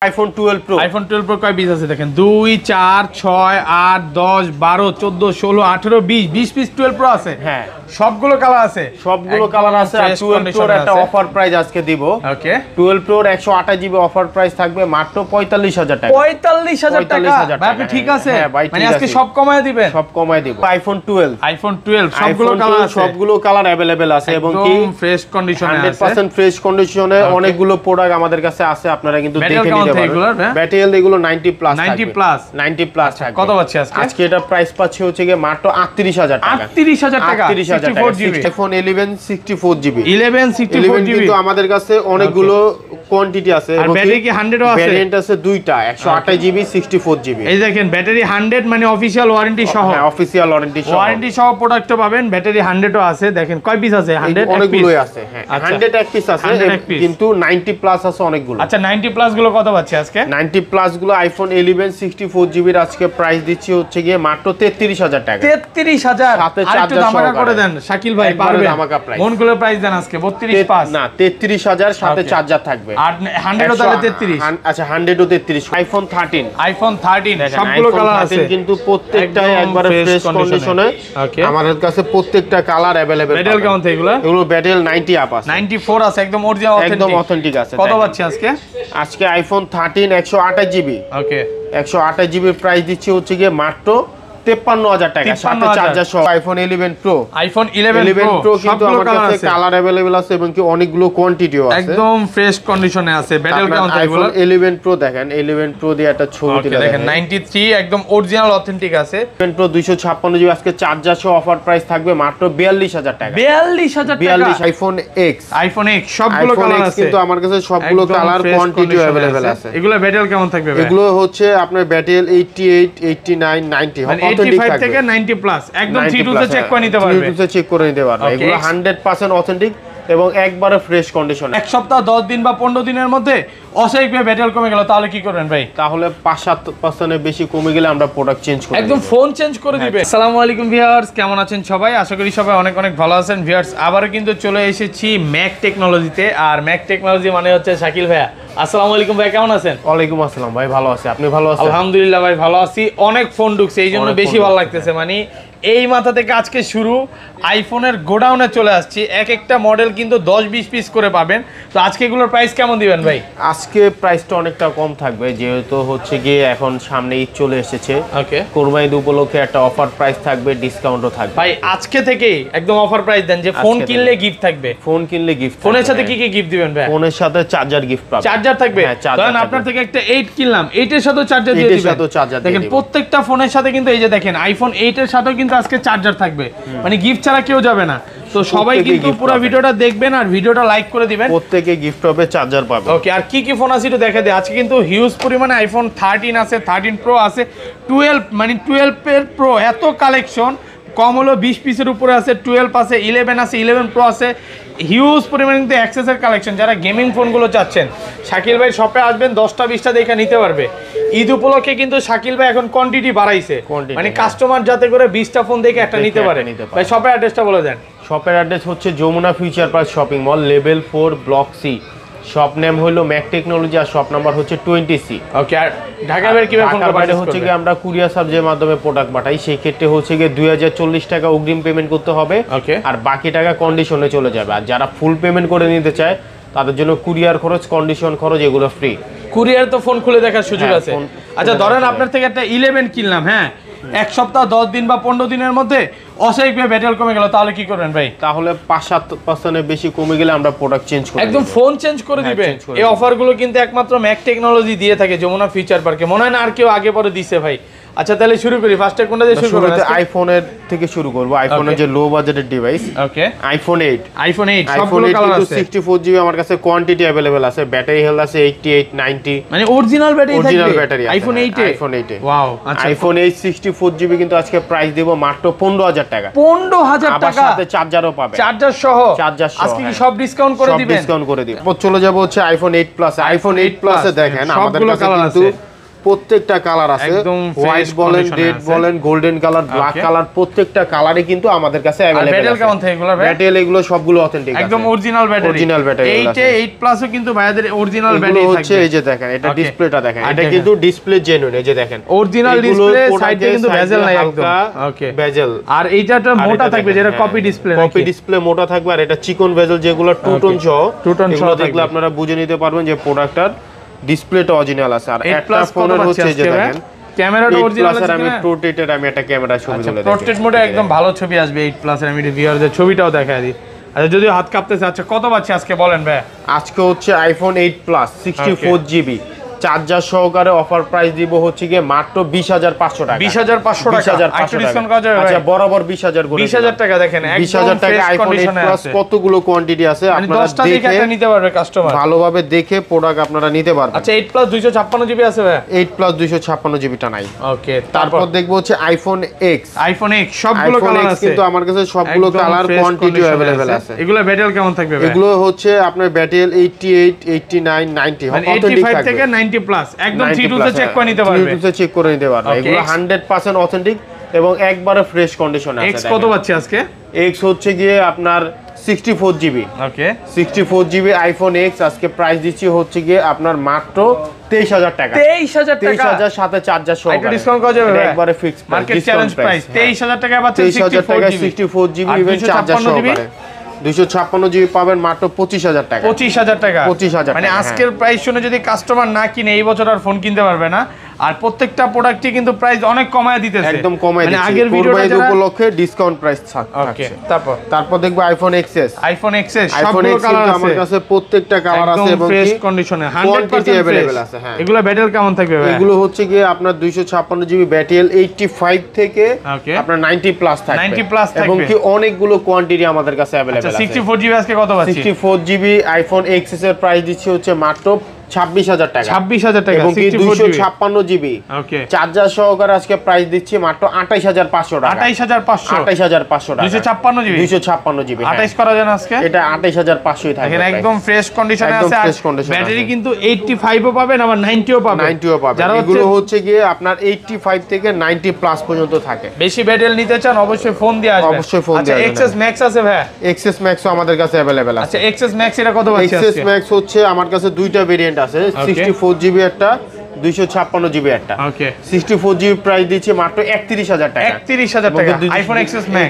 IPhone 12 pro. IPhone 12 pro কয় piece আছে দেখেন, 2 4 6 8 10 12 14 16 18 20 20 পিস 12 প্রো আছে। হ্যাঁ, সবগুলো কালার আছে, সবগুলো কালার আছে। আর 12 প্রোর একটা অফার প্রাইস আজকে দিব। ওকে, 12 প্রোর 128 জিবি অফার প্রাইস থাকবে মাত্র 45000 টাকা। 45000 টাকা ভাই, আপনি ঠিক আছে? মানে আজকে সব কমায় দিবেন? সব কমায় দিব। আইফোন 12, আইফোন 12 সবগুলো কালার আছে, সবগুলো কালার अवेलेबल আছে এবং কি ফ্রেশ কন্ডিশনে আছে, 100% ফ্রেশ কন্ডিশনে। অনেকগুলো প্রোডাক্ট আমাদের কাছে আছে, আপনারা কিন্তু দেখে নিতে পারবেন। ব্যাটারি এগুলো 90 প্লাস 90 প্লাস 90 প্লাস থাকবে। কত পাচ্ছি আজকে? আজকে এটা প্রাইস পাচ্ছে হচ্ছে কি মাত্র 38000 টাকা। 38000 টাকা, 64 জিবি আইফোন 11 64 জিবি 11 64 জিবি। কিন্তু আমাদের কাছে অনেকগুলো কোয়ান্টিটি আছে এবং ব্যাটারি কি 100 ও আছে? ভেরিয়েন্ট আছে দুইটা, 128 জিবি 64 জিবি। এই দেখেন ব্যাটারি 100 মানে অফিশিয়াল ওয়ারেন্টি সহ। হ্যাঁ, অফিশিয়াল ওয়ারেন্টি সহ প্রোডাক্ট পাবেন। ব্যাটারি 100 ও আছে, দেখেন কয় পিস আছে? 100 অনেকগুলোই আছে। হ্যাঁ, 100 এক পিস আছে কিন্তু 90 প্লাস আছে অনেকগুলো। আচ্ছা, 90 প্লাস গুলো কত পাচ্ছে আজকে? 90 প্লাস গুলো আইফোন 11 64 জিবি আজকে প্রাইস দিচ্ছি হচ্ছে গিয়ে মাত্র 33000 টাকা। 33000 সাথে আর একটু ধামাকা করে দেন শাকিল ভাই, পারবেন? ধামাকা প্রাইস মন করে প্রাইস দেন আজকে 32 পাস না 33000 সাথে চার্জার থাকবে। আর 100 ও তাহলে 33। আচ্ছা, 100 ও 33। আইফোন 13, আইফোন 13 সবগুলো কালার আছে কিন্তু প্রত্যেকটাই একবারে ফ্রেশ কন্ডিশনে। আমাদের কাছে প্রত্যেকটা কালার अवेलेबल। ব্যাটারি কেমন থাকে এগুলো? এগুলো ব্যাটারি 90 আপ আছে, 94 আছে, একদম অরিজিনাল একদম অথেন্টিক আছে। কত পাচ্ছি আজকে? আজকে আইফোন 13 128 জিবি, ওকে, 128 জিবি প্রাইস দিচ্ছি হচ্ছে গিয়ে মাত্র 53000 টাকা সাথে চার্জার সহ। আইফোন 11 প্রো, আইফোন 11 প্রো কিন্তু আমার কাছে কালার अवेलेबल আছে এবং কি অনেকগুলো কোয়ান্টিটিও আছে, একদম ফ্রেশ কন্ডিশনে আছে। ব্যাটারি কেমন থাকে এগুলো? আইফোন 11 প্রো দেখেন, 11 প্রো দিয়ে একটা ছবি তুলে দেখেন 93 একদম অরিজিনাল অথেন্টিক আছে। 11 প্রো 256 জিবি আজকে চার্জার সহ অফার প্রাইস থাকবে মাত্র 42000 টাকা। 42000 টাকা। আইফোন এক্স, আইফোন এক্স সবগুলো কালার আছে কিন্তু আমার কাছে সবগুলো কালার কোয়ান্টিটি अवेलेबल আছে। এগুলো ব্যাটারি কেমন থাকবে ভাই? এগুলো হচ্ছে আপনার ব্যাটারি 88 89 90 85 থেকে 90 প্লাস একদম 3 তে চেক করে নিতে পারবে। 3 তে চেক করে নিতে পারবে। এগুলো 100% অথেন্টিক এবং একবারে ফ্রেশ কন্ডিশন। এক সপ্তাহ 10 দিন বা 15 দিনের মধ্যে অস্বাভাবিকভাবে ব্যাটারি কমে গেল, তাহলে কি করবেন ভাই? তাহলে 5-7% এর বেশি কমে গেলে আমরা প্রোডাক্ট চেঞ্জ করে একদম ফোন চেঞ্জ করে দিবে। আসসালামু আলাইকুম ভিউয়ার্স, কেমন আছেন সবাই? আশা করি সবাই অনেক অনেক ভালো আছেন। ভিউয়ার্স, আবারও কিন্তু চলে এসেছি ম্যাক টেকনোলজিতে। আর ম্যাক টেকনোলজি মানে হচ্ছে শাকিল ভাইয়া। আসসালামু আলাইকুম ভাই, কেমন আছেন? ওয়ালাইকুম আসসালাম ভাই, ভালো আছি। আপনি ভালো আছেন? আলহামদুলিল্লাহ ভাই, ভালো আছি। অনেক ফোন ঢুকছে, এই জন্য বেশি ভালো লাগতেছে। মানে এই মাথা থেকে আজকে শুরু, আইফোনের গোডাউনে চলে আসছি। এক একটা মডেল কিন্তু 10-20 পিস করে পাবেন। তো আজকে এগুলোর প্রাইস কেমন দিবেন ভাই? আজকে প্রাইসটা অনেকটা কম থাকবে, যেহেতু হচ্ছে গিয়ে এখন সামনে ঈদ চলে এসেছে। ওকে, কুরবানি ঈদ উপলক্ষে একটা অফার প্রাইস থাকবে, ডিসকাউন্টও থাকবে। ভাই আজকে থেকেই একদম অফার প্রাইস দেন যে ফোন কিনলে গিফট থাকবে। ফোন কিনলে গিফট, ফোনের সাথে কি কি গিফট দিবেন ভাই? ফোনের সাথে চার্জার গিফট পাবেন। চার্জার থাকবে। ধরেন আপনার থেকে একটা 8 কিনলাম, 8 এর সাথে চার্জার দিয়ে দিবেন। দেখেন প্রত্যেকটা ফোনের সাথে কিন্তু এই যে দেখেন আইফোন 8 এর সাথেও কিন্তু আজকে চার্জার থাকবে। মানে গিফট ছাড়া কেউ যাবে না। তো সবাই কিন্তু পুরো ভিডিওটা দেখবেন আর ভিডিওটা লাইক করে দিবেন। প্রত্যেকে গিফট হবে, চার্জার পাবে। ওকে, আর কি কি ফোন আছে একটু দেখা দেয়। আজকে কিন্তু হিউজ পরিমাণে আইফোন 13 আছে, 13 প্রো আছে, 12 মানে 12 এর প্রো এত কালেকশন। কম হলো 20 পিসের উপরে আছে, 12 আছে, 11 আছে, 11 প্রো আছে। হিউজ পরিমাণে কিন্তু অ্যাক্সেসের কালেকশন। যারা গেমিং ফোনগুলো চাচ্ছেন, শাকিল ভাই শপে আসবেন, 10টা 20টা দেখে নিতে পারবে। ঈদ উপলক্ষে কিন্তু শাকিল ভাই এখন কোয়ান্টিটি বাড়াইছে, মানে কাস্টমার যাতে করে 20টা ফোন দেখে একটা নিতে পারে। ভাই শপের অ্যাড্রেসটা বলে দেন। শপের অ্যাড্রেস হচ্ছে Jamuna future park shopping mall, level 4 block C. Shop name হলো ম্যাক টেকনোলজি আর শপ নাম্বার হচ্ছে 20C। ওকে, আর ঢাকা বাইরে কিভাবে ফোন বাইরে হচ্ছে কি আমরা কুরিয়ার সার্ভিসের মাধ্যমে প্রোডাক্ট পাঠাই। সেই ক্ষেত্রে হচ্ছে কি 2040 টাকা অগ্রিম পেমেন্ট করতে হবে, আর বাকি টাকা কন্ডিশনে চলে যাবে। আর যারা ফুল পেমেন্ট করে নিতে চায় তাদের জন্য কুরিয়ার খরচ, কন্ডিশন খরচ এগুলো ফ্রি। কুরিয়ার তো ফোন খুলে দেখার সুযোগ আছে। আচ্ছা ধরেন আপনার থেকে একটা 11 কিনলাম, হ্যাঁ, এক সপ্তাহ 10 দিন বা 15 দিনের মধ্যে অস্বাভাবিকভাবে ব্যাটারি কমে গেল, তাহলে কি করবেন ভাই? তাহলে 5-7% এর বেশি কমে গেলে আমরা প্রোডাক্ট চেঞ্জ করে একদম ফোন চেঞ্জ করে দিবেন। এই অফারগুলো কিন্তু একমাত্র ম্যাক টেকনোলজি দিয়ে থাকে যমুনা ফিউচার পার্কে। মনে হয় না আর কেউ আগে পরে দিছে ভাই। আচ্ছা তাহলে শুরু করি। ফার্স্টে কোনটা দিয়ে শুরু করব? আইফোনের থেকে শুরু করব। আইফোনের যে লো বাজেটের ডিভাইস, ওকে, আইফোন 8। আইফোন 8 সবগুলো কালার আছে, 64 জিবি আমার কাছে কোয়ান্টিটি अवेलेबल আছে। ব্যাটারি হেলথ আছে 88 90, মানে অরিজিনাল ব্যাটারি থাকবে। অরিজিনাল ব্যাটারি আইফোন 8 এ। আইফোন 8 এ ওয়াও, আচ্ছা আইফোন 8 64 জিবি কিন্তু আজকে প্রাইস দেব মাত্র 15000 টাকা। 15000 টাকা, আবার সাথে চার্জারও পাবে, চার্জার সহ। আজকে কি সব ডিসকাউন্ট করে দিবেন? ডিসকাউন্ট করে দিব। চলে যাব হচ্ছে আইফোন 8 প্লাস। আইফোন 8 প্লাসে দেখেন আমাদের কাছে কিন্তু প্রত্যেকটা কালার আছে, হোয়াইট বলেন, রেড বলেন, গোল্ডেন কালার, ব্ল্যাক কালার, প্রত্যেকটা কালারই কিন্তু আমাদের কাছে अवेलेबल আছে। ব্যাটারি কেমন থাকে এগুলো? ব্যাটারি এগুলো সবগুলো অথেন্টিক আছে, একদম অরিজিনাল ব্যাটারি। Original battery. 8 প্লাসও কিন্তু ভাইয়াদের অরিজিনাল ব্যাটারি থাকবে। হচ্ছে এই যে দেখেন, এটা ডিসপ্লেটা দেখেন, এটা কিন্তু ডিসপ্লে জেনুইন। এই যে দেখেন অরিজিনাল ডিসপ্লে, সাইডে কিন্তু বেজেল নাই একদম। ওকে, বেজেল। আর এইটাটা মোটা থাকবে, যেটা কপি ডিসপ্লে, কপি ডিসপ্লে মোটা থাকবে। আর এটা চিকন বেজেল, যেগুলো টু টোন সহ, এগুলো দেখলে আপনারা বুঝে নিতে পারবেন যে প্রোডাক্টটার ডিসপ্লেটা অরিজিনাল আছে। আর একটা ফোনের হচ্ছে এই যে দেখেন, ক্যামেরাটা অরিজিনাল আছে। আমি প্রোটেটেড, আমি একটা ক্যামেরা ছবি তুলে দিই, পোর্ট্রেট মোডে একদম ভালো ছবি আসবে 8 প্লাস এর। আমি ভিউয়ারদের ছবিটাও দেখাই দিই। আচ্ছা, যদিও হাত কাঁপতেছে। আচ্ছা, কত পাচ্ছি আজকে বলেন ভাই? আজকে হচ্ছে আইফোন 8 প্লাস 64GB চার্জার সহকারে অফার প্রাইস দিব হচ্ছে গিয়ে মাত্র 20500 টাকা। 20500 টাকা। একটু ডিসকাউন্ট করা যাবে? আচ্ছা, বরাবর 20000 করে। 20000 টাকা দেখেন, 20000 টাকা আইফোন 8 প্লাস কতগুলো কোয়ান্টিটি আছে আপনারা দেখে একটা নিতে পারবে কাস্টমার, ভালোভাবে দেখে প্রোডাক্ট আপনারা নিতে পারবেন। আচ্ছা, 8 প্লাস 256GB আছে ভাই? 8 প্লাস 256GB টা নাই। ওকে, তারপর দেখবো হচ্ছে আইফোন X। আইফোন X সবগুলো কালার আছে কিন্তু আমার কাছে সবগুলো কালার কোয়ান্টিটি अवेलेबल আছে। এগুলো ব্যাটারি কেমন থাকবে ভাই? এগুলো হচ্ছে আপনার ব্যাটারি 88, 89, 90 মানে 85 থেকে 90 প্লাস একদম 3 তে চেক করে নিতে পারবে। 3 তে চেক করে নিতে পারবে। এগুলো 100% অথেন্টিক এবং একবারে ফ্রেশ কন্ডিশনে আছে। X কত পাচ্ছি আজকে? X হচ্ছে গিয়ে আপনার 64GB। ওকে, 64GB আইফোন X আজকে প্রাইস দিচ্ছি হচ্ছে গিয়ে আপনার মাত্র 23000 টাকা। 23000 টাকা, 23000 সাথে চার্জার সহ। একটা ডিসকাউন্ট করা যাবে? একবারে fix price, market challenge price 23000 টাকা পাচ্ছেন 64GB ইভেন চার্জার সহ। 256GB পাবেন মাত্র 25000 টাকা। 25000 টাকা, 25000 মানে আজকের প্রাইস শুনে যদি কাস্টমার না কিনে এই বছর আর ফোন কিনতে পারবে না। আর প্রত্যেকটা প্রোডাক্টই কিন্তু প্রাইস অনেক কমায় দিতেছে, একদম কমায় দিচ্ছে। আগের ভিডিওটা উপলক্ষে ডিসকাউন্ট প্রাইস থাকছে। ওকে, তারপর দেখবো আইফোন XS। আইফোন XS সবগুলো কালার আছে আমার কাছে, প্রত্যেকটা কালার আছে এবং ফ্রেশ কন্ডিশনে 100% अवेलेबल আছে। হ্যাঁ, এগুলো ব্যাটারি কেমন থাকবে ভাই? এগুলো হচ্ছে গিয়ে আপনার 256GB ব্যাটারি 85 থেকে আপনার 90 প্লাস থাকবে। 90 প্লাস থাকবে এবং কি অনেকগুলো কোয়ান্টিটি আমাদের কাছে अवेलेबल আছে। 64GB আজকে কত পাচ্ছি? 64GB আইফোন XS এর প্রাইস দিচ্ছি হচ্ছে মাত্র 26000 টাকা। 26000 টাকা এবং কি 256GB ওকে, চার্জার সহকারে আজকে প্রাইস দিচ্ছি মাত্র 28500 টাকা। 28500 28500 টাকা। 256GB 256GB 28 করা যায় না আজকে? এটা 28500ই থাকবে। দেখেন একদম ফ্রেশ কন্ডিশনে আছে। আর ব্যাটারি কিন্তু 85 ও পাবেন, আবার 90 ও পাবেন। 90 ও পাবেন। এগুলো হচ্ছে গিয়ে আপনার 85 থেকে 90 প্লাস পর্যন্ত থাকে। বেশি ব্যাটারি নিতে চান অবশ্যই ফোন দিয়ে আসবেন। অবশ্যই ফোন দিয়ে আসবেন। XS Max আছে ভাই? XS Max ও আমাদের কাছে अवेलेबल আছে। আচ্ছা, XS Max এটা কত পাচ্ছি আজকে? XS Max হচ্ছে আমার কাছে দুইটা ভেরিয়েন্ট আছে, 64GB একটা, 256GB একটা। ওকে, 64GB প্রাইস দিচ্ছে মাত্র 31000 টাকা। 31000 টাকা আইফোন XS Max।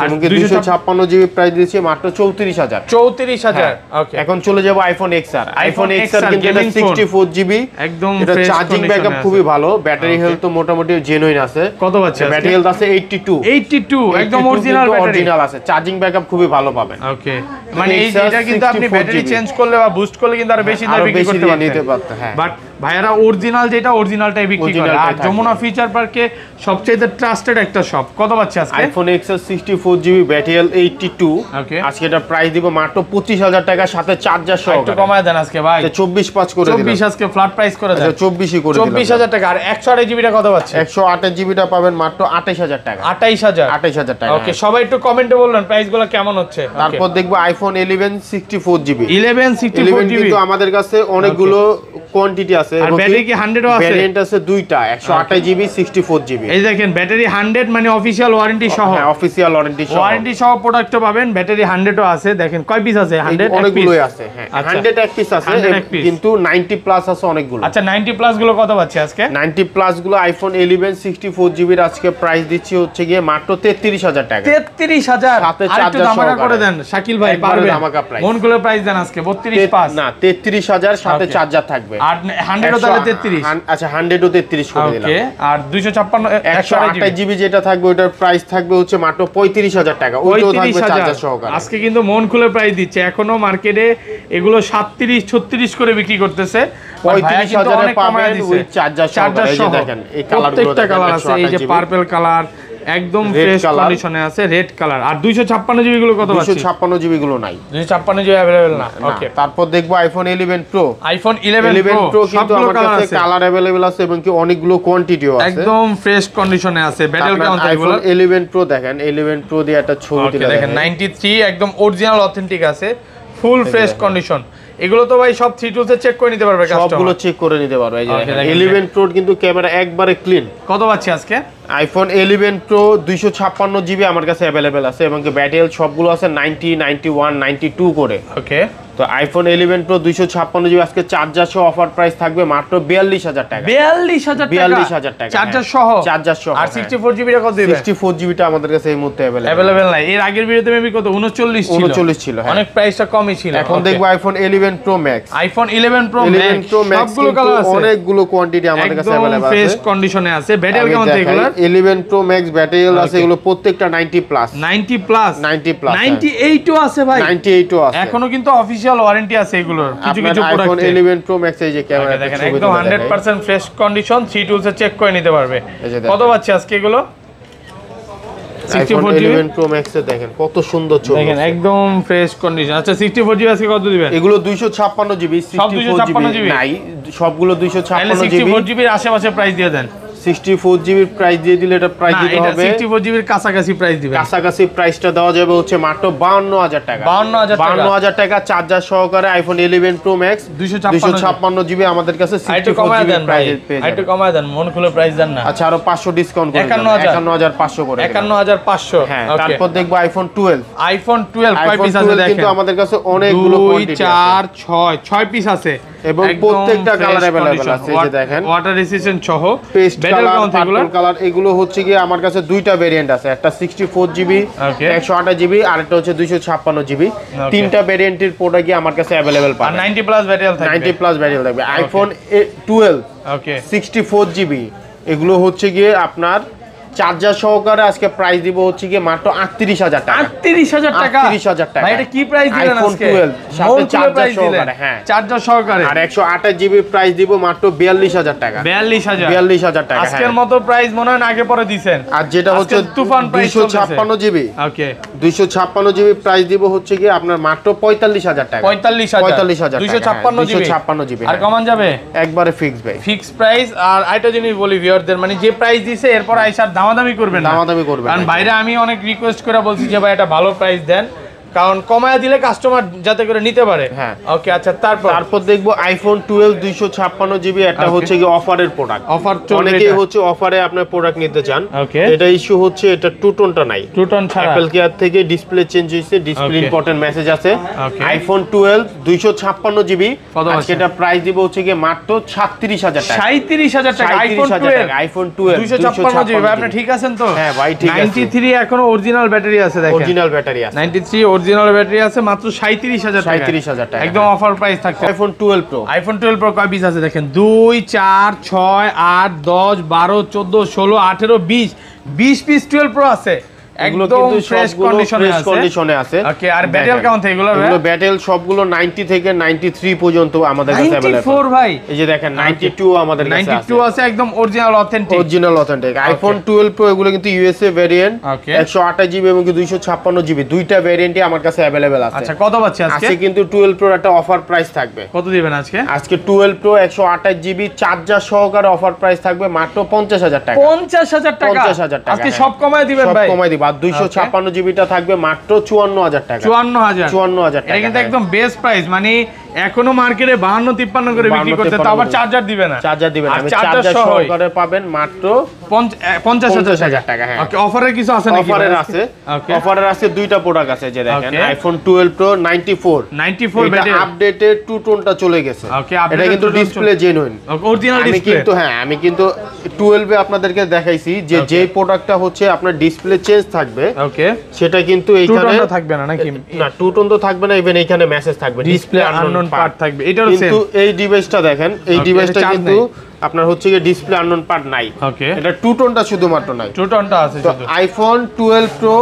এবং 256GB প্রাইস দিচ্ছে মাত্র 34000। 34000। ওকে, এখন চলে যাব আইফোন XR। আইফোন XR কিন্তু এটা 64GB একদম এটা চার্জিং ব্যাকআপ খুবই ভালো, ব্যাটারি হেলথ তো মোটামুটি জেনুইন আছে। কত পাচ্ছি আজকে? ব্যাটারি হেলথ আছে 82 একদম অরিজিনাল ব্যাটারি, অরিজিনাল আছে। চার্জিং ব্যাকআপ খুবই ভালো পাবেন। ওকে, মানে এটা কিন্তু আপনি ব্যাটারি চেঞ্জ করলে বা বুস্ট করলে কিন্তু আরো বেশি দামে বিক্রি করতে পারতেন। হ্যাঁ, বাট ভাইয়ারা অরিজিনাল যেটা অরিজিনালটাই বিক্রি করে। আর যমুনা ফিচার পার্কে সবচেয়ে ট্রাস্টেড একটা শপ। কত পাচ্ছি আজকে? আইফোন XS 64GB ব্যাটারি 82 ওকে, আজকে এটা প্রাইস দিব মাত্র 25000 টাকা সাথে চার্জার সহ। একটু কমায় দেন আজকে ভাই। 24 করে দিলাম। 24 আজকে ফ্ল্যাট প্রাইস করে দেন। 24ই করে দিলাম। 24000 টাকা। আর 128GB টা কত পাচ্ছি? 128GB টা পাবেন মাত্র 28000 টাকা। 28000 টাকা। ওকে, সবাই একটু কমেন্টে বলবেন প্রাইসগুলো কেমন হচ্ছে। তারপর দেখবো আইফোন 11 64GB। 11 64GB কিন্তু আমাদের কাছে অনেকগুলো কোয়ান্টিটি আছে আর এবং ব্যাটারি কি 100 ও আছে? ভেরিয়েন্ট আছে দুইটা, 128GB 64GB। এই দেখেন ব্যাটারি 100 মানে অফিশিয়াল ওয়ারেন্টি সহ। হ্যাঁ, অফিশিয়াল ওয়ারেন্টি সহ প্রোডাক্টও পাবেন। ব্যাটারি 100 ও আছে। দেখেন কয় পিস আছে? 100 অনেকগুলোই আছে। হ্যাঁ, 100 এক পিস আছে কিন্তু 90 প্লাস আছে অনেকগুলো। আচ্ছা, 90 প্লাস গুলো কত পাচ্ছি আজকে? 90 প্লাস গুলো আইফোন 11 64GB এর আজকে প্রাইস দিচ্ছি হচ্ছে গিয়ে মাত্র 33000 টাকা। 33000 সাথে আর একটু চার্জার দামাকা করে দেন শাকিল ভাই, পারবেন? মন করে প্রাইস দেন আজকে 32.5 না 33000 সাথে চার্জার থাকবে। আর 100 ও তাহলে 33। আচ্ছা, 100 ও 33 করে দিলাম। ওকে, আর 256 128GB যেটা থাকবে ওটার প্রাইস থাকবে হচ্ছে মাত্র 35000 টাকা। ওইটাও থাকবে চার্জার সহকারে। আজকে কিন্তু মন খুলে প্রাইস দিচ্ছে। এখনো মার্কেটে এগুলো 37 36 করে বিক্রি করতেছে। 35000 এ পাবেন উইথ চার্জার সহকারে। এই যে দেখেন এই কালারগুলো প্রত্যেকটা কালার আছে। এই যে পার্পল কালার একদম ফ্রেশ কন্ডিশনে আছে, রেড কালার। আর 256GB গুলো কত আছে? 256GB গুলো নাই, 256GB अवेलेबल না। ওকে, তারপর দেখবো আইফোন 11 Pro। আইফোন 11 Pro কিন্তু আমার কাছে কালার अवेलेबल আছে এবং কি অনেকগুলো কোয়ান্টিটিও আছে। একদম ফ্রেশ কন্ডিশনে আছে। ব্যাটারি কেমন থাকবে? আইফোন 11 Pro দেখেন, 11 Pro দিয়ে একটা ছবি তুলে দেখেন 93 একদম অরিজিনাল অথেন্টিক আছে, ফুল ফ্রেশ কন্ডিশন। এগুলো তো ভাই সব 3 টুলসে চেক করে নিতে পারবে কাস্টমার, সবগুলো চেক করে নিতে পারবে। এই যে 11 প্রো কিন্তু ক্যামেরা একবারে ক্লিন। কত পাচ্ছি আজকে? আইফোন 11 প্রো 256 জিবি আমার কাছে अवेलेबल আছে এবং ব্যাটারি হেলথ সবগুলো আছে 90, 91, 92 করে। ওকে, তো আইফোন 11 প্রো 256 জিবি আজকে চার্জার সহ অফার প্রাইস থাকবে মাত্র 42000 টাকা। 42000 টাকা চার্জার সহ? চার্জার সহ। আর 64 জিবি টা কত দিবেন? 64 জিবিটা আমাদের কাছে এই মুহূর্তে अवेलेबल নাই। এর আগের ভিডিওতে মেবি কত 39 ছিল। 39 ছিল, হ্যাঁ। অনেক প্রাইসটা কমই ছিল। এখন দেখবো iPhone 11 pro max. IPhone 11 pro max সবগুলো কালার আছে, অনেকগুলো কোয়ান্টিটি আমাদের কাছে अवेलेबल আছে, ফ্রেশ কন্ডিশনে আছে। ব্যাটারি কেমন এগুলো? 11 প্রো ম্যাক্স ব্যাটারি আছে, এগুলো প্রত্যেকটা 90 প্লাস 90 প্লাস 98 ও আছে ভাই, 98 ও আছে। এখনো কিন্তু অফিশিয়াল ওয়ারেন্টি আছে এগুলোর কিছু কিছু প্রোডাক্টে। আইফোন 11 প্রো ম্যাক্স এই যে ক্যামেরা দেখেন একদম 100% ফ্রেশ কন্ডিশন, 3 টুলসে চেক করে নিতে পারবে। কত পাচ্ছি আজকে এগুলো? 64 জিবি 11 প্রো ম্যাক্স এ দেখেন কত সুন্দর ছবি, দেখেন একদম ফ্রেশ কন্ডিশন। আচ্ছা 64 জিবি আজকে কত দিবেন? এগুলো 256 জিবি, 64 জিবি নাই, সবগুলো 256 জিবি। 64 জিবির আশেপাশে প্রাইস দিয়ে দেন। 64 জিবির প্রাইস দিয়ে দিলে এটা প্রাইস দিতে হবে 64 জিবির কাছাকাছি প্রাইস দিবেন। কাছাকাছি প্রাইসটা দেওয়া যাবে হচ্ছে মাত্র 52000 টাকা। 52000 টাকা চার্জার সহকারে আইফোন 11 প্রো ম্যাক্স 256 জিবি আমাদের কাছে 64 জিবি প্রাইস পেয়ে যাবেন। একটু কমায় দেন, মন খুলে প্রাইস দেন না। আচ্ছা আরো 500 ডিসকাউন্ট করে 51500 করে 51500। হ্যাঁ, তারপর দেখবো আইফোন 12। আইফোন 12 কয় পিস আছে দেখেন? কিন্তু আমাদের কাছে অনেকগুলো কোয়ান্টিটি আছে, 6 পিস আছে এবং প্রত্যেকটা কালার अवेलेबल আছে। এই যে দেখেন ওয়াটার রেসিস্ট্যান্ট সহ পেস্ট কালার, পার্পল কালার, এগুলো হচ্ছে কি আমার কাছে দুইটা ভেরিয়েন্ট আছে, একটা 64 জিবি 128 জিবি আর একটা হচ্ছে 256 জিবি। তিনটা ভেরিয়েন্টের প্রোডাক্ট কি আমার কাছে अवेलेबल পাবেন। আর 90 প্লাস ব্যাটারি থাকবে, 90 প্লাস ব্যাটারি থাকবে। আইফোন 12 ওকে 64 জিবি এগুলো হচ্ছে গিয়ে আপনার চার্জার সহকারে আজকে প্রাইস দিব হচ্ছে কি মাত্র 38000 টাকা। 38000 টাকা? 38000 টাকা ভাই এটা কি প্রাইস দিলেন আজকে? আইফোন 12 সাথে চার্জার সহকারে, হ্যাঁ চার্জার সহকারে। আর 128 জিবি প্রাইস দিব মাত্র 42000 টাকা। 42000 টাকা আজকের মতো প্রাইস মনে হয় আগে পরে দিবেন। আর যেটা হচ্ছে তুফান প্রাইস 256 জিবি, ওকে 256 জিবি প্রাইস দিব হচ্ছে কি আপনার মাত্র 45000 টাকা। 45000 256 জিবি আর কমান যাবে একবারে ফিক্স ভাই, ফিক্স প্রাইস। আর আইটা জিনিস বলি ভিউয়ারদের, মানে যে প্রাইস দিছে এরপর আইসার দামাদামি করবেন না, দামাদামি করবেন। কারণ বাইরে আমি অনেক রিকোয়েস্ট করে বলছি যে ভাই এটা ভালো প্রাইস দেন, কারণ কমায় দিলে কাস্টমার যাতে করে নিতে পারে। হ্যাঁ ওকে, আচ্ছা তারপর দেখবো আইফোন 12 256 জিবি, এটা হচ্ছে কি অফারের প্রোডাক্ট। অফার অনেকেই হচ্ছে অফারে আপনার প্রোডাক্ট নিতে চান। ওকে, এটা ইস্যু হচ্ছে এটা টু টোনটা নাই, টু টোন ছাড়া অ্যাপল কেয়ার থেকে ডিসপ্লে চেঞ্জ হইছে, ডিসপ্লে ইম্পর্টেন্ট মেসেজ আছে। আইফোন 12 256 জিবি আজকে এটা প্রাইস দিব হচ্ছে কি মাত্র 37000 টাকা। 37000 টাকা আইফোন 12 256 জিবি। আপনি ঠিক আছেন তো? হ্যাঁ ভাই ঠিক আছে। 93 এখনো অরিজিনাল ব্যাটারি আছে, দেখেন অরিজিনাল ব্যাটারি আছে, 93 অরিজিনাল ব্যাটারি আছে, মাত্র 37000 টাকা। 37000 টাকা একদম অফার প্রাইস থাকছে। আইফোন 12 প্রো, আইফোন 12 প্রো কয় পিস আছে দেখেন? 2 4 6 8 10 12 14 16 18 20 পিস 12 প্রো আছে। এগুলো একদম কিন্তু ফ্রেশ কন্ডিশনে আছে। ওকে, আর ব্যাটারি কেমন থাকে এগুলো? এগুলো ব্যাটারি সবগুলো 90 থেকে 93 পর্যন্ত আমাদের কাছে अवेलेबल। 94 ভাই, এই যে দেখেন 92 আমাদের কাছে আছে, 92 আছে একদম অরিজিনাল অথেন্টিক। আইফোন 12 প্রো এগুলো কিন্তু ইউএসএ ভেরিয়েন্ট, 128 জিবি এবং 256 জিবি দুইটা ভেরিয়েন্টই আমার কাছে अवेलेबल আছে। আচ্ছা কত পাচ্ছি আজকে? আজকে কিন্তু 12 প্রো একটা অফার প্রাইস থাকবে। কত দিবেন আজকে? আজকে 12 প্রো 128 জিবি চার্জার সহকারে অফার প্রাইস থাকবে মাত্র 50000 টাকা। 50000 টাকা আজকে সব কমায় দিবেন ভাই? সব কমায় দিব। আর 256 জিবিটা থাকবে মাত্র 54000 টাকা। 54000 টাকা, এটা কিন্তু একদম বেস্ট প্রাইস। মানে এখনো মার্কেটে 52-53 করে বিক্রি করতে, তো আবার চার্জার দিবে না। চার্জার দিবেন, আমি চার্জার সহকারে পাবেন মাত্র 50000 টাকা। হ্যাঁ ওকে, অফারের কিছু আছে নাকি? অফারের আছে দুইটা প্রোডাক্ট আছে, যে দেখেন আইফোন 12 প্রো 94 ব্যাটারি আপডেটেড টু টোনটা চলে গেছে। এটা কিন্তু ডিসপ্লে জেনুইন অরিজিনাল ডিসপ্লে। আমি কিন্তু 12 এ আপনাদেরকে দেখাইছি যে প্রোডাক্টটা হচ্ছে আপনার ডিসপ্লে চেঞ্জ থাকবে, ওকে সেটা কিন্তু এইখানে থাকবে না নাকি? না, টু টোন তো থাকবে না, ইভেন এইখানে মেসেজ থাকবে, ডিসপ্লে আননোন পার্ট থাকবে। এটাও সেম, কিন্তু এই ডিভাইসটা দেখেন, এই ডিভাইসটা কিন্তু আপনার হচ্ছে কি ডিসপ্লে আননোন পার্ট নাই, ওকে এটা টু টোনটা শুধুমাত্র নাই, টু টোনটা আছে শুধু। আইফোন 12 প্রো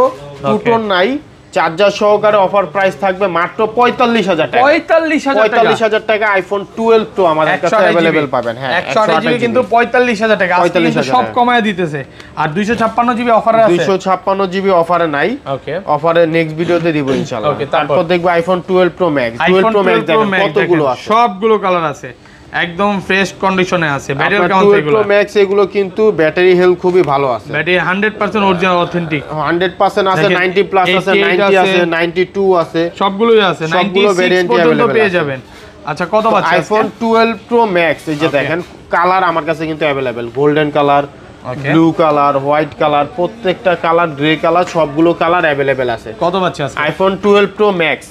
টু টোন নাই, চার্জার সহকারে অফার প্রাইস থাকবে মাত্র 45000 টাকা। 45000 টাকা আইফোন 12 প্রো আমাদের কাছে अवेलेबल পাবেন। হ্যাঁ 128 জিবি কিন্তু 45000 টাকা, আজকে কিন্তু সব কমায় দিতেছে। আর 256 জিবি অফারে আছে, 256 জিবি অফারে নাই, ওকে অফারে নেক্সট ভিডিওতে দিব ইনশাআল্লাহ। তারপর দেখবো iPhone 12 pro max. 12 pro max দেখেন কতগুলো আছে, সবগুলো কালার আছে, একদম ফ্রেশ কন্ডিশনে আছে। ব্যাটারি কেমন এগুলো? 12 প্রো ম্যাক্স এগুলো কিন্তু ব্যাটারি হেলথ খুবই ভালো আছে, ব্যাটারি 100% অরিজিনাল অথেন্টিক, 100% আছে, 90 প্লাস আছে, 90 আছে, 92 আছে, সবগুলোই আছে, 96 পর্যন্ত পেয়ে যাবেন। আচ্ছা কত পাচ্ছেন আইফোন 12 প্রো ম্যাক্স এই যে দেখেন কালার আমার কাছে কিন্তু available golden colour, blue colour, white colour, প্রত্যেকটা কালার, গ্রে কালার, সবগুলো কালার अवेलेबल আছে। কত পাচ্ছেন আজকে আইফোন 12 প্রো ম্যাক্স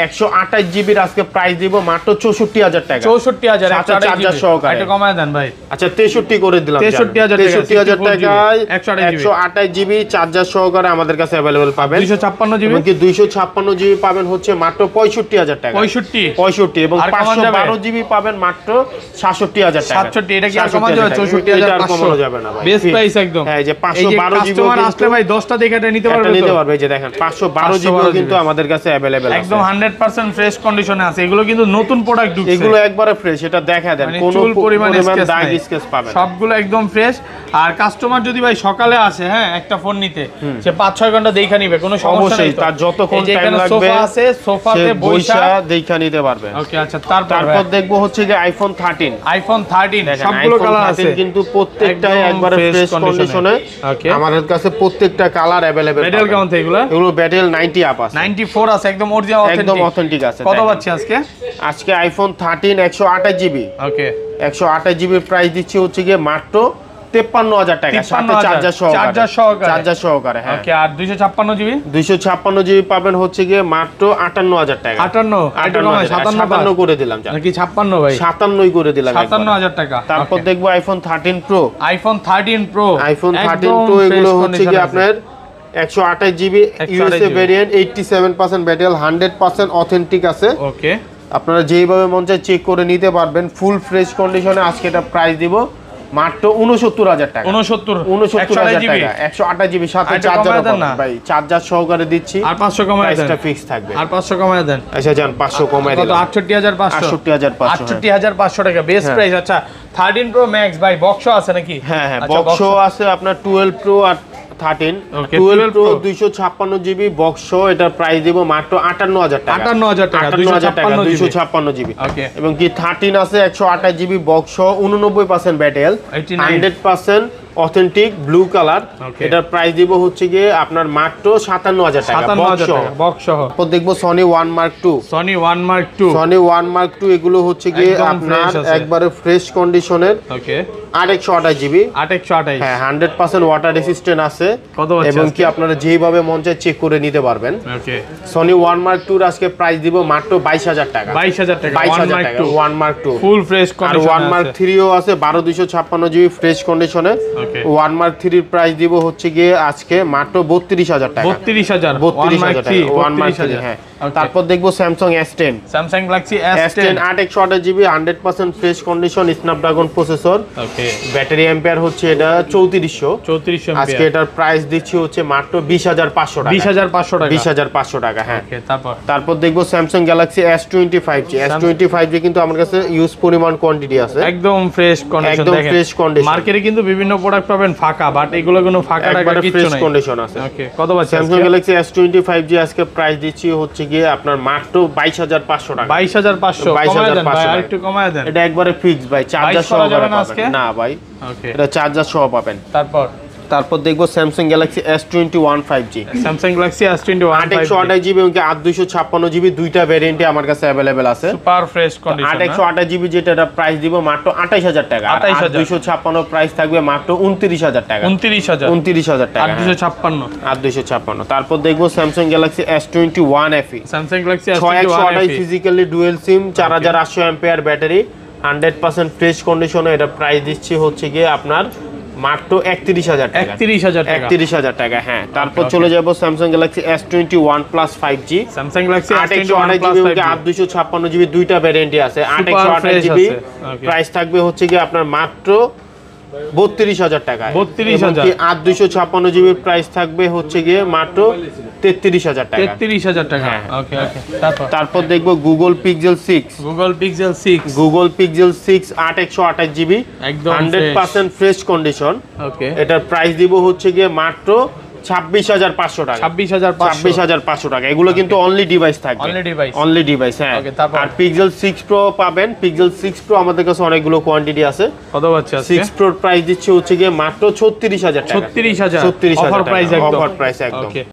128 জিবির আজকে প্রাইস দিব মাত্র 64000 টাকা। 64000 চার্জার সহকারে। একটু কমায় দেন ভাই। আচ্ছা 63 করে দিলাম। 63000 টাকায় 128 জিবি চার্জার সহকারে আমাদের কাছে अवेलेबल পাবেন। 256 জিবি কি 256 জিবি পাবেন হচ্ছে মাত্র 65000 টাকা। 65 এবং 512 জিবি পাবেন মাত্র 67000 টাকা। 67 এটা কি আর কমানো যাবে? 64500 কমানো যাবে না ভাই। বেস্ট প্রাইস একদম। হ্যাঁ এই যে 512 জিবি কাস্টমার আসলে ভাই 10টা দেখে এটা নিতে পারবে তো। নিতে পারবে এই যে দেখেন 512 জিবি কিন্তু আমাদের কাছে अवेलेबल আছে। একদম 100% ফ্রেশ কন্ডিশনে আছে। এগুলো কিন্তু নতুন প্রোডাক্ট ঢুকছে। এগুলো একবারে ফ্রেশ, এটা দেখা দেন কোনো পরিমাণ দাগ স্কেচ পাবেন। সবগুলো একদম ফ্রেশ। আর কাস্টমার যদি ভাই সকালে আসে হ্যাঁ একটা ফোন নিতে, সে 5-6 ঘন্টা দেখা নিবে, কোনো সমস্যা নেই। তার যতক্ষণ টাইম লাগবে সোফা আছে, সোফাতে বসে দেখা নিতে পারবে। ওকে আচ্ছা তারপর দেখবো হচ্ছে যে আইফোন 13 সবগুলো কালার আছে কিন্তু প্রত্যেকটাই একবারে ফ্রেশ কন্ডিশনে। আমাদের কাছে প্রত্যেকটা কালার अवेलेबल। ব্যাটেল কেমন থাকে এগুলো? এগুলো ব্যাটেল 90 আপ আছে, 94 আছে, একদম অরিজিনাল একদম অথেন্টিক আছে। কত পাচ্ছি আজকে? আজকে আইফোন 13 128 জিবি। ওকে 128 জিবির প্রাইস দিচ্ছি হচ্ছে গিয়ে মাত্র 53000 টাকা, সাথে চার্জার সহকারে। হ্যাঁ ওকে আর 256 জিবি 256 জিবি পাবেন হচ্ছে গিয়ে মাত্র 58000 টাকা। 57 করে দিলাম নাকি 56 ভাই? 57 করে দিলাম, 57000 টাকা। তারপর দেখবো আইফোন 13 প্রো। আইফোন 13 প্রো এগুলো হচ্ছে কি আপনার 128 GB USA variant, 87% battery, 100% authentic আছে। ওকে আপনারা যেইভাবে মন চায় চেক করে নিতে পারবেন, ফুল ফ্রেশ কন্ডিশনে। আজকে এটা প্রাইস দিব মাত্র 69000 টাকা। 69000 টাকা 128 জিবি সাথে চার্জার ভাই, চার্জার সহকারে দিচ্ছি। আর 500 কমায় দেন, প্রাইসটা ফিক্স থাকবে। আর 500 কমায় দেন। আচ্ছা জান 500 কমায় দিলাম। কত? 68500 68500 টাকা বেস্ট প্রাইস। আচ্ছা 13 প্রো ম্যাক্স ভাই বক্স আছে নাকি? হ্যাঁ হ্যাঁ বক্স আছে আপনার 12 প্রো আর 13। 12 প্রো 256 জিবি বক্স, এটার প্রাইস দিব মাত্র 58000 টাকা। 58000 টাকা 256 জিবি। এবং কি 13 আছে 128 GB box, 89% battery, 100% authentic blue colour. এটার প্রাইস দিব হচ্ছে গিয়ে আপনার মাত্র 57000 টাকা বক্স সহ। তারপর দেখবো সনি 1 মার্ক 2। সনি 1 মার্ক 2 এগুলো হচ্ছে গিয়ে আপনার একবারে ফ্রেশ কন্ডিশনের। ওকে 828 জিবি। 828 হ্যাঁ 100% ওয়াটার রেসিস্ট্যান্ট আছে। কত আছে? এবং কি আপনারা যেইভাবে মন চায় চেক করে নিতে পারবেন। ওকে সনি 1 মার্ক 2 আজকে প্রাইস দিব মাত্র 22000 টাকা। 22000 টাকা 1 মার্ক 2 ফুল ফ্রেশ কন্ডিশন। আর 1 মার্ক 3 ও আছে 12256 জিবি ফ্রেশ কন্ডিশনে। 1 মার্ক 3 এর প্রাইস দিব হচ্ছে গিয়ে আজকে মাত্র 32000 টাকা। 32000 টাকা 1 মার্ক 3। হ্যাঁ তারপর দেখবো Samsung S10। Samsung Galaxy S10 8 GB 100% fresh condition, Snapdragon processor. Okay battery ampere হচ্ছে এটা 3400 3400 আজকে এটার প্রাইস দিচ্ছি হচ্ছে মাত্র 20500 টাকা। 20500 টাকা 20500 টাকা। হ্যাঁ ওকে তারপর দেখবো স্যামসাং গ্যালাক্সি S25 S25 কিন্তু আমার কাছে ইউজ পরিমাণ কোয়ান্টিটি আছে, একদম ফ্রেশ কন্ডিশন। একদম ফ্রেশ কন্ডিশন। মার্কেটে কিন্তু বিভিন্ন প্রোডাক্ট পাবেন ফাঁকা, বাট এগুলো কোনো ফাঁকা টাকা কিছু নাই, ফ্রেশ কন্ডিশন আছে। ওকে কত আছে স্যামসাং গ্যালাক্সি S25 আজকে প্রাইস দিচ্ছি হচ্ছে গিয়ে আপনার মাত্র 22500 টাকা। 22500 কমায় দেন ভাই, আরেকটু কমায় দেন। এটা একবারে ফিক্স ভাই, চার্জার সহ পাবেন না ভাই। ওকে এটা চার্জার সহ পাবেন। তারপর দেখবো Samsung Galaxy S21 5G। Samsung Galaxy S21 828 GB এবং 8256 জিবি দুইটা ভেরিয়েন্টে আমার কাছে अवेलेबल আছে। Super fresh condition. 828 জিবি যেটা প্রাইস দিব মাত্র 28000 টাকা। 256 প্রাইস থাকবে মাত্র 29000 টাকা। 29000 টাকা 256। তারপর দেখবো Samsung Galaxy S21 FE। Samsung Galaxy S21 physically dual SIM, 4800 ampere battery, 100% fresh কন্ডিশনে। এটা প্রাইস দিচ্ছি হচ্ছে গিয়ে আপনার মাত্র 31000 টাকা। 31000 টাকা। হ্যাঁ তারপর চলে যাব Samsung Galaxy S21 plus 5G। Samsung Galaxy S21 GB এবং 8256 জিবি দুইটা ভ্যারিয়েন্টে আছে। 828 জিবি প্রাইস থাকবে হচ্ছে কি আপনার মাত্র 32000 টাকা। 32000। 8256 জিবির প্রাইস থাকবে হচ্ছে গিয়ে মাত্র 33000 টাকা। 33000 টাকা। ওকে তারপর দেখবো Google pixel 6। Google pixel 6 8128 GB, একদম 100% ফ্রেশ কন্ডিশন। ওকে এটার প্রাইস দিব হচ্ছে গিয়ে মাত্র 26500 টাকা। 26500 টাকা। এগুলো কিন্তু অনলি ডিভাইস থাকবে, অনলি ডিভাইস। হ্যাঁ আর পিক্সেল 6 প্রো পাবেন। পিক্সেল 6 প্রো আমাদের কাছে অনেকগুলো কোয়ান্টিটি আছে। কত আছে আজকে? 6 প্রোর প্রাইস দিচ্ছে হচ্ছে গিয়ে মাত্র 36000 টাকা। 36000 অফার প্রাইস একদম। ওকে